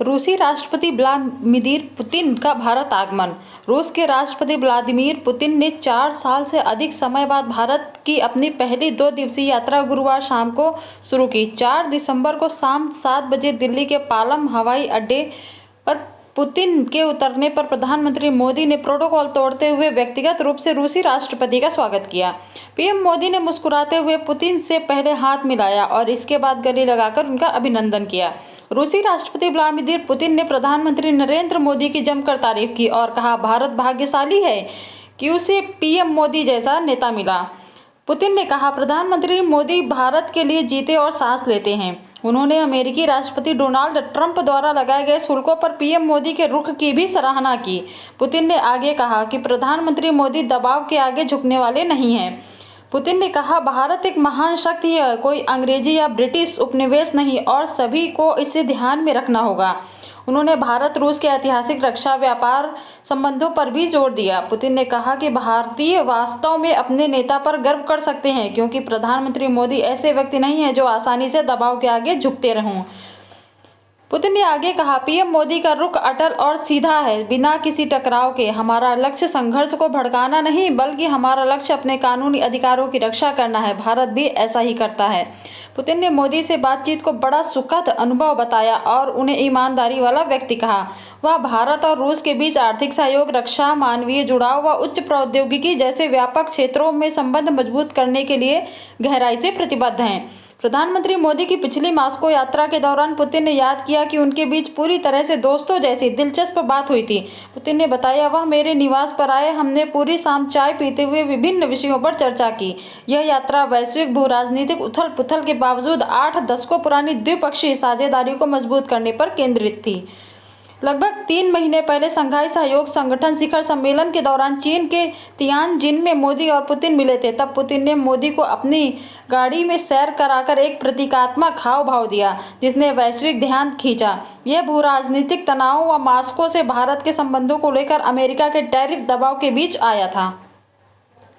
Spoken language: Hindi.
रूसी राष्ट्रपति व्लादिमीर पुतिन का भारत आगमन। रूस के राष्ट्रपति व्लादिमीर पुतिन ने 4 साल से अधिक समय बाद भारत की अपनी पहली 2 दिवसीय यात्रा गुरुवार शाम को शुरू की। 4 दिसंबर को शाम 7 बजे दिल्ली के पालम हवाई अड्डे पर पुतिन के उतरने पर प्रधानमंत्री मोदी ने प्रोटोकॉल तोड़ते हुए व्यक्तिगत रूप से रूसी राष्ट्रपति का स्वागत किया। पीएम मोदी ने मुस्कुराते हुए पुतिन से पहले हाथ मिलाया और इसके बाद गले लगाकर उनका अभिनंदन किया। रूसी राष्ट्रपति व्लादिमीर पुतिन ने प्रधानमंत्री नरेंद्र मोदी की जमकर तारीफ की और कहा, भारत भाग्यशाली है कि उसे पीएम मोदी जैसा नेता मिला। पुतिन ने कहा, प्रधानमंत्री मोदी भारत के लिए जीते और सांस लेते हैं। उन्होंने अमेरिकी राष्ट्रपति डोनाल्ड ट्रंप द्वारा लगाए गए शुल्कों पर पीएम मोदी के रुख की भी सराहना की। पुतिन ने आगे कहा कि प्रधानमंत्री मोदी दबाव के आगे झुकने वाले नहीं हैं। पुतिन ने कहा, भारत एक महान शक्ति है, कोई अंग्रेजी या ब्रिटिश उपनिवेश नहीं और सभी को इसे ध्यान में रखना होगा। उन्होंने भारत रूस के ऐतिहासिक रक्षा व्यापार संबंधों पर भी जोर दिया। पुतिन ने कहा कि भारतीय वास्तव में अपने नेता पर गर्व कर सकते हैं क्योंकि प्रधानमंत्री मोदी ऐसे व्यक्ति नहीं हैं जो आसानी से दबाव के आगे झुकते रहें। पुतिन ने आगे कहा, पीएम मोदी का रुख अटल और सीधा है, बिना किसी टकराव के। हमारा लक्ष्य संघर्ष को भड़काना नहीं बल्कि हमारा लक्ष्य अपने कानूनी अधिकारों की रक्षा करना है। भारत भी ऐसा ही करता है। पुतिन ने मोदी से बातचीत को बड़ा सुखद अनुभव बताया और उन्हें ईमानदारी वाला व्यक्ति कहा। वह भारत और रूस के बीच आर्थिक सहयोग, रक्षा, मानवीय जुड़ाव व उच्च प्रौद्योगिकी जैसे व्यापक क्षेत्रों में संबंध मजबूत करने के लिए गहराई से प्रतिबद्ध हैं। प्रधानमंत्री मोदी की पिछली मास्को यात्रा के दौरान पुतिन ने याद किया कि उनके बीच पूरी तरह से दोस्तों जैसी दिलचस्प बात हुई थी। पुतिन ने बताया, वह मेरे निवास पर आए, हमने पूरी शाम चाय पीते हुए विभिन्न विषयों पर चर्चा की। यह यात्रा वैश्विक भू-राजनीतिक उथल-पुथल के बावजूद 8 दशकों पुरानी द्विपक्षीय साझेदारी को मजबूत करने पर केंद्रित थी। लगभग 3 महीने पहले शंघाई सहयोग संगठन शिखर सम्मेलन के दौरान चीन के तियानजिन में मोदी और पुतिन मिले थे। तब पुतिन ने मोदी को अपनी गाड़ी में सैर कराकर एक प्रतीकात्मक हाव भाव दिया जिसने वैश्विक ध्यान खींचा। यह भू-राजनीतिक तनाव व मास्को से भारत के संबंधों को लेकर अमेरिका के टैरिफ दबाव के बीच आया था।